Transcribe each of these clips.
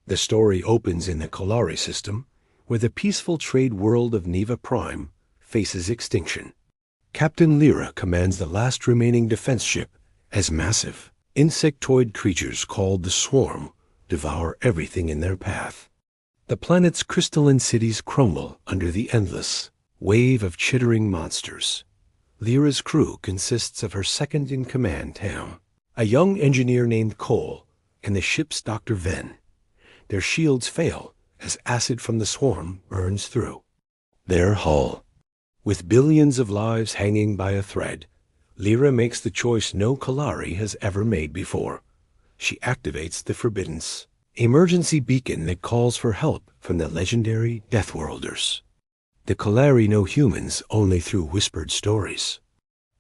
The story opens in the Kalari system, where the peaceful trade world of Neva Prime faces extinction. Captain Lyra commands the last remaining defense ship as massive, insectoid creatures called the Swarm devour everything in their path. The planet's crystalline cities crumble under the endless wave of chittering monsters. Lyra's crew consists of her second-in-command, Tam, a young engineer named Cole, and the ship's Dr. Venn. Their shields fail as acid from the Swarm burns through their hull. With billions of lives hanging by a thread, Lyra makes the choice no Kalari has ever made before. She activates the Forbiddance, emergency beacon that calls for help from the legendary Deathworlders. The Kalari know humans only through whispered stories.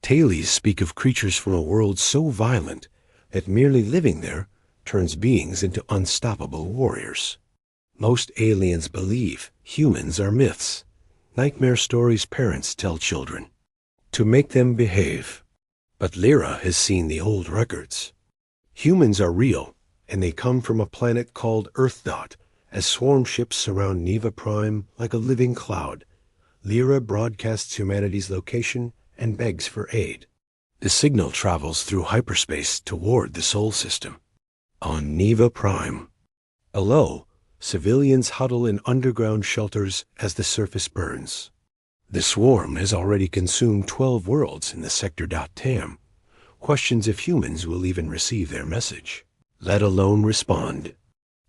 Tales speak of creatures from a world so violent that merely living there turns beings into unstoppable warriors. Most aliens believe humans are myths, nightmare stories parents tell children to make them behave. But Lyra has seen the old records. Humans are real, and they come from a planet called Earth Dot. As swarm ships surround Neva Prime like a living cloud, Lyra broadcasts humanity's location and begs for aid. The signal travels through hyperspace toward the Sol system. On Neva Prime, below, civilians huddle in underground shelters as the surface burns. The Swarm has already consumed 12 worlds in the sector. Tam questions if humans will even receive their message, let alone respond.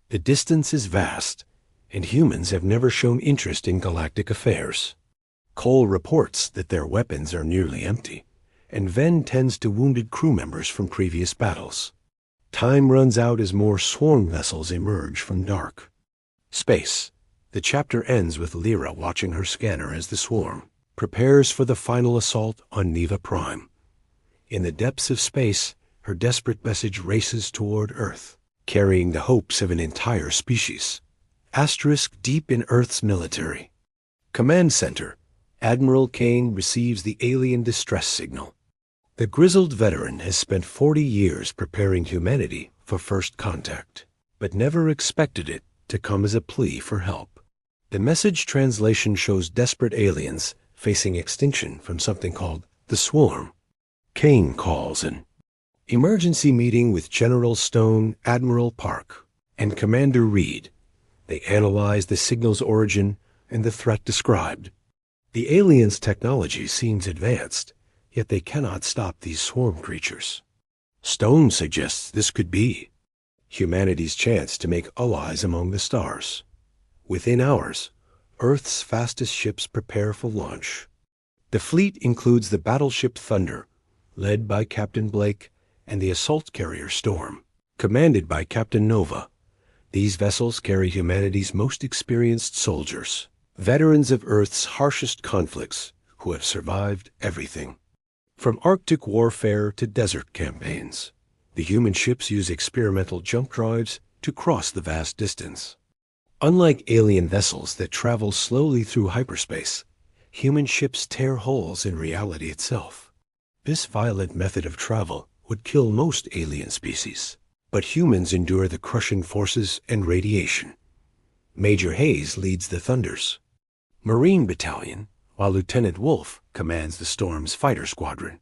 The distance is vast, and humans have never shown interest in galactic affairs. Cole reports that their weapons are nearly empty, and Venn tends to wounded crew members from previous battles. Time runs out as more Swarm vessels emerge from dark space. The chapter ends with Lyra watching her scanner as the Swarm prepares for the final assault on Neva Prime. In the depths of space, her desperate message races toward Earth, carrying the hopes of an entire species. Asterisk deep in Earth's military command center, Admiral Kane receives the alien distress signal. The grizzled veteran has spent 40 years preparing humanity for first contact, but never expected it to come as a plea for help. The message translation shows desperate aliens facing extinction from something called the Swarm. Kane calls an emergency meeting with General Stone, Admiral Park, and Commander Reed. They analyze the signal's origin and the threat described. The aliens' technology seems advanced, yet they cannot stop these Swarm creatures. Stone suggests this could be humanity's chance to make allies among the stars. Within hours, Earth's fastest ships prepare for launch. The fleet includes the battleship Thunder, led by Captain Blake, and the assault carrier Storm, commanded by Captain Nova. These vessels carry humanity's most experienced soldiers, veterans of Earth's harshest conflicts who have survived everything. From Arctic warfare to desert campaigns, the human ships use experimental jump drives to cross the vast distance. Unlike alien vessels that travel slowly through hyperspace, human ships tear holes in reality itself. This violent method of travel would kill most alien species, but humans endure the crushing forces and radiation. Major Hayes leads the Thunders Marine Battalion, while Lieutenant Wolf commands the Storm's fighter squadron.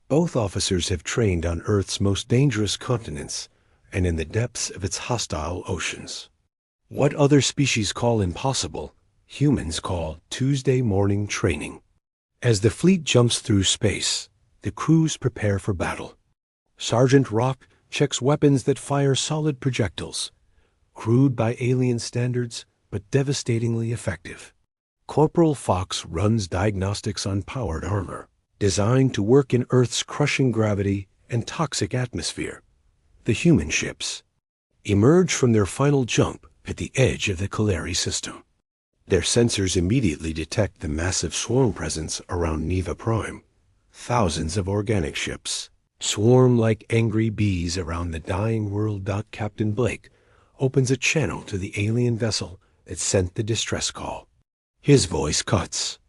Both officers have trained on Earth's most dangerous continents and in the depths of its hostile oceans. What other species call impossible, humans call Tuesday morning training. As the fleet jumps through space, the crews prepare for battle. Sergeant Rock checks weapons that fire solid projectiles, crude by alien standards, but devastatingly effective. Corporal Fox runs diagnostics on powered armor, designed to work in Earth's crushing gravity and toxic atmosphere. The human ships emerge from their final jump at the edge of the Kalari system. Their sensors immediately detect the massive Swarm presence around Neva Prime. Thousands of organic ships swarm like angry bees around the dying world. Captain Blake opens a channel to the alien vessel that sent the distress call. His voice cuts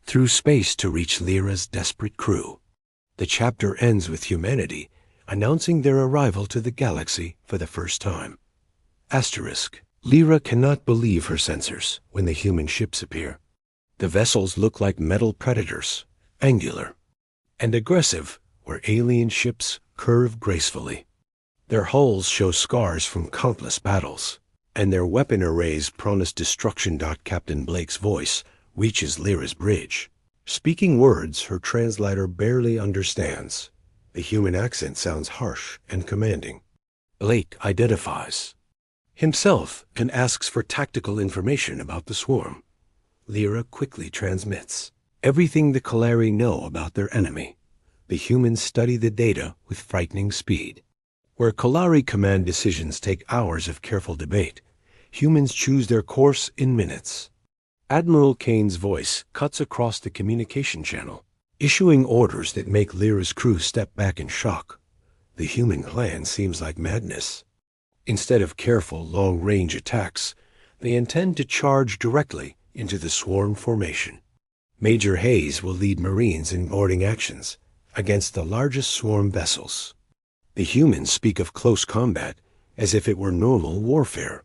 through space to reach Lyra's desperate crew. The chapter ends with humanity announcing their arrival to the galaxy for the first time. Asterisk. Lyra cannot believe her sensors when the human ships appear. The vessels look like metal predators, angular and aggressive, where alien ships curve gracefully. Their hulls show scars from countless battles, and their weapon arrays promise destruction. Captain Blake's voice reaches Lyra's bridge. Speaking words her translator barely understands. The human accent sounds harsh and commanding. Blake identifies himself and asks for tactical information about the swarm. Lyra quickly transmits everything the Kalari know about their enemy. The humans study the data with frightening speed. Where Kalari command decisions take hours of careful debate, humans choose their course in minutes. Admiral Kane's voice cuts across the communication channel, issuing orders that make Lyra's crew step back in shock. The human plan seems like madness. Instead of careful, long-range attacks, they intend to charge directly into the swarm formation. Major Hayes will lead Marines in boarding actions against the largest swarm vessels. The humans speak of close combat as if it were normal warfare.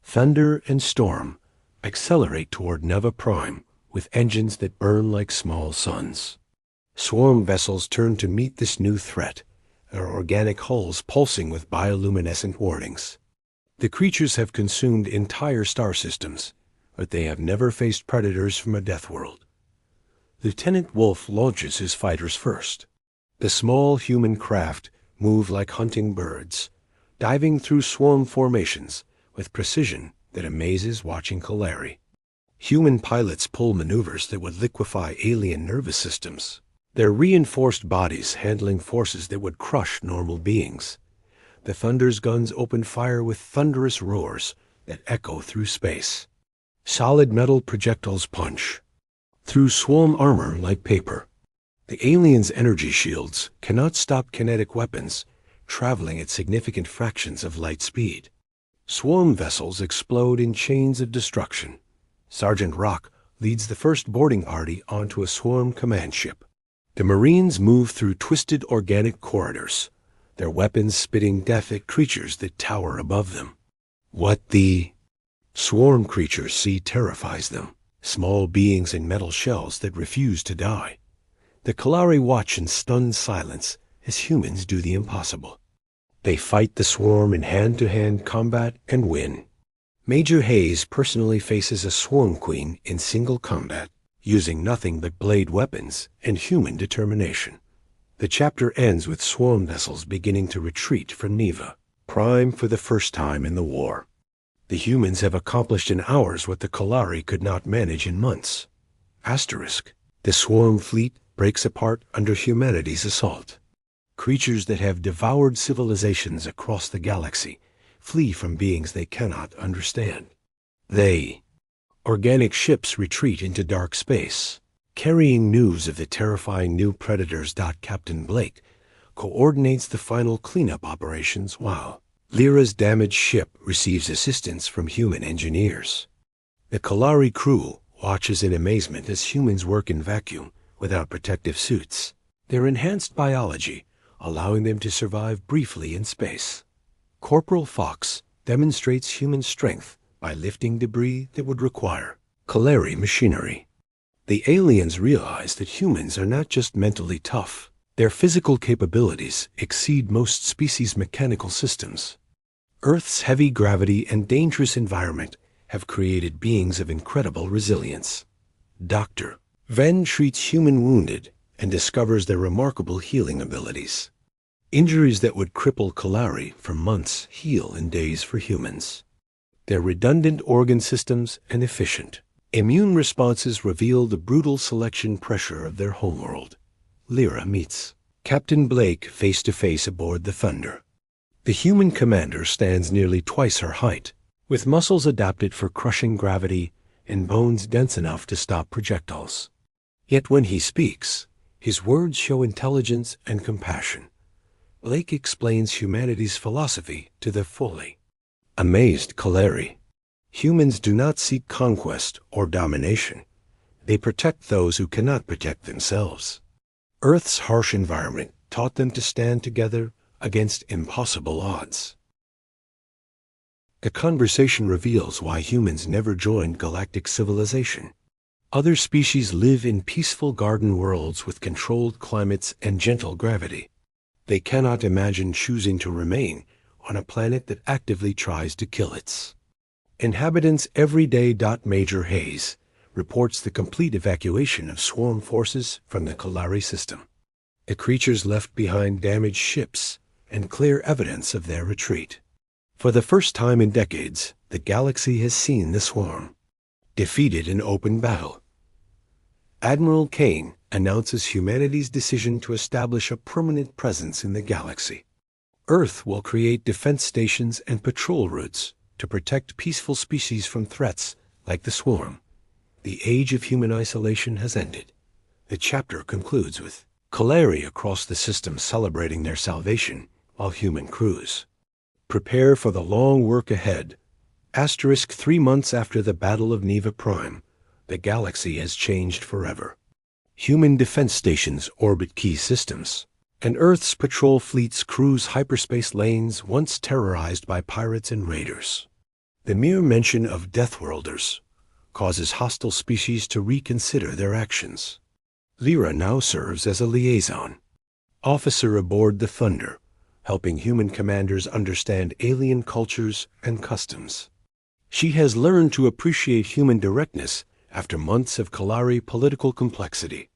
Thunder and Storm accelerate toward Neva Prime with engines that burn like small suns. Swarm vessels turn to meet this new threat, their organic hulls pulsing with bioluminescent warnings. The creatures have consumed entire star systems, but they have never faced predators from a Deathworld. Lieutenant Wolf launches his fighters first. The small human craft move like hunting birds, diving through swarm formations with precision that amazes watching Kalari. Human pilots pull maneuvers that would liquefy alien nervous systems, their reinforced bodies handling forces that would crush normal beings. The Thunder's guns open fire with thunderous roars that echo through space. Solid metal projectiles punch through swarm armor like paper. The aliens' energy shields cannot stop kinetic weapons traveling at significant fractions of light speed. Swarm vessels explode in chains of destruction. Sergeant Rock leads the first boarding party onto a swarm command ship. The Marines move through twisted organic corridors, their weapons spitting death at creatures that tower above them. What the swarm creatures see terrifies them, small beings in metal shells that refuse to die. The Kalari watch in stunned silence as humans do the impossible. They fight the swarm in hand-to-hand combat and win. Major Hayes personally faces a swarm queen in single combat, using nothing but blade weapons and human determination. The chapter ends with swarm vessels beginning to retreat from Neva, Prime for the first time in the war. The humans have accomplished in hours what the Kalari could not manage in months. Asterisk. The swarm fleet breaks apart under humanity's assault. Creatures that have devoured civilizations across the galaxy flee from beings they cannot understand. Organic ships retreat into dark space, carrying news of the terrifying new predators. Captain Blake coordinates the final cleanup operations while Lyra's damaged ship receives assistance from human engineers. The Kalari crew watches in amazement as humans work in vacuum without protective suits. Their enhanced biology allowing them to survive briefly in space. Corporal Fox demonstrates human strength by lifting debris that would require Kalari machinery. The aliens realize that humans are not just mentally tough. Their physical capabilities exceed most species' mechanical systems. Earth's heavy gravity and dangerous environment have created beings of incredible resilience. Dr. Ven treats human wounded and discovers their remarkable healing abilities. Injuries that would cripple Kalari for months heal in days for humans. Their redundant organ systems and efficient immune responses reveal the brutal selection pressure of their homeworld. Lyra meets Captain Blake face-to-face aboard the Thunder. The human commander stands nearly twice her height, with muscles adapted for crushing gravity and bones dense enough to stop projectiles. Yet when he speaks, his words show intelligence and compassion. Blake explains humanity's philosophy to the fully amazed Kalari. Humans do not seek conquest or domination. They protect those who cannot protect themselves. Earth's harsh environment taught them to stand together against impossible odds. The conversation reveals why humans never joined galactic civilization. Other species live in peaceful garden worlds with controlled climates and gentle gravity. They cannot imagine choosing to remain on a planet that actively tries to kill its inhabitants every day. Major Hayes reports the complete evacuation of swarm forces from the Kalari system. The creatures left behind damaged ships and clear evidence of their retreat. For the first time in decades, the galaxy has seen the swarm defeated in open battle. Admiral Kane announces humanity's decision to establish a permanent presence in the galaxy. Earth will create defense stations and patrol routes to protect peaceful species from threats like the swarm. The age of human isolation has ended. The chapter concludes with Kalari across the system celebrating their salvation while human crews prepare for the long work ahead. 3 months after the Battle of Neva Prime, the galaxy has changed forever. Human defense stations orbit key systems, and Earth's patrol fleets cruise hyperspace lanes once terrorized by pirates and raiders. The mere mention of Deathworlders causes hostile species to reconsider their actions. Lyra now serves as a liaison officer aboard the Thunder, helping human commanders understand alien cultures and customs. She has learned to appreciate human directness after months of Kalari political complexity.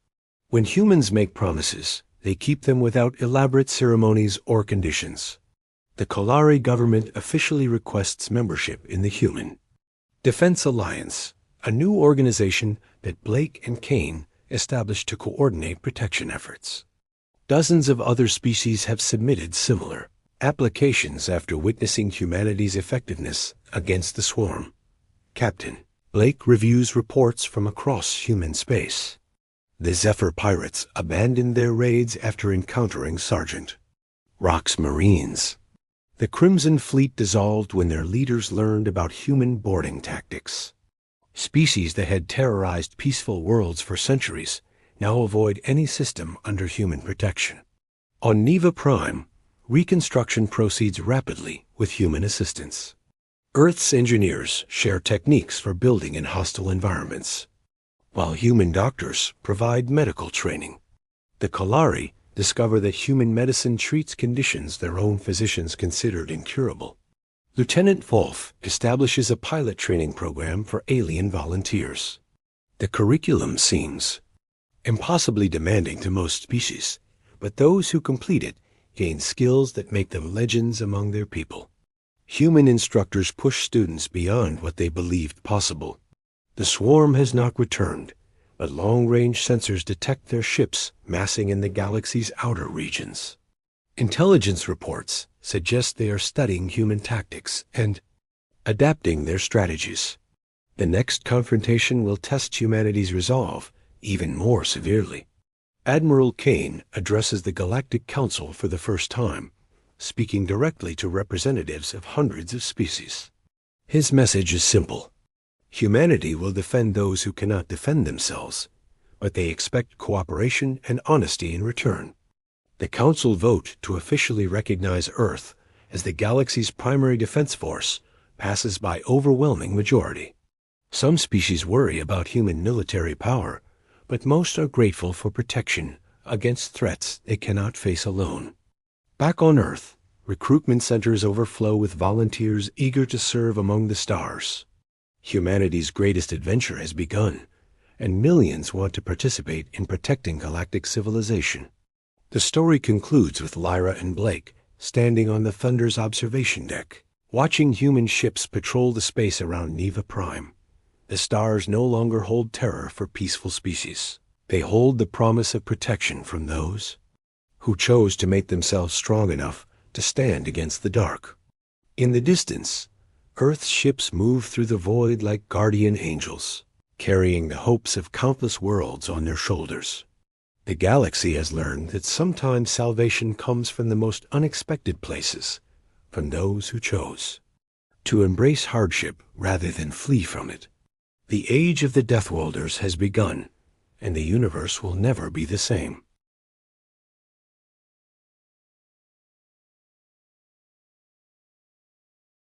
When humans make promises, they keep them without elaborate ceremonies or conditions. The Kalari government officially requests membership in the Human Defense Alliance, a new organization that Blake and Kane established to coordinate protection efforts. Dozens of other species have submitted similar applications after witnessing humanity's effectiveness against the swarm. Captain Blake reviews reports from across human space. The Zephyr pirates abandoned their raids after encountering Sergeant Rock's Marines. The Crimson Fleet dissolved when their leaders learned about human boarding tactics. Species that had terrorized peaceful worlds for centuries now avoid any system under human protection. On Neva Prime, reconstruction proceeds rapidly with human assistance. Earth's engineers share techniques for building in hostile environments, while human doctors provide medical training. The Kalari discover that human medicine treats conditions their own physicians considered incurable. Lieutenant Wolf establishes a pilot training program for alien volunteers. The curriculum seems impossibly demanding to most species, but those who complete it gain skills that make them legends among their people. Human instructors push students beyond what they believed possible. The swarm has not returned, but long-range sensors detect their ships massing in the galaxy's outer regions. Intelligence reports suggest they are studying human tactics and adapting their strategies. The next confrontation will test humanity's resolve even more severely. Admiral Kane addresses the Galactic Council for the first time, speaking directly to representatives of hundreds of species. His message is simple. Humanity will defend those who cannot defend themselves, but they expect cooperation and honesty in return. The Council vote to officially recognize Earth as the galaxy's primary defense force passes by overwhelming majority. Some species worry about human military power, but most are grateful for protection against threats they cannot face alone. Back on Earth, recruitment centers overflow with volunteers eager to serve among the stars. Humanity's greatest adventure has begun, and millions want to participate in protecting galactic civilization. The story concludes with Lyra and Blake standing on the Thunder's observation deck, watching human ships patrol the space around Neva Prime. The stars no longer hold terror for peaceful species. They hold the promise of protection from those who chose to make themselves strong enough to stand against the dark. In the distance, Earth's ships move through the void like guardian angels, carrying the hopes of countless worlds on their shoulders. The galaxy has learned that sometimes salvation comes from the most unexpected places, from those who chose to embrace hardship rather than flee from it. The age of the Deathworlders has begun, and the universe will never be the same.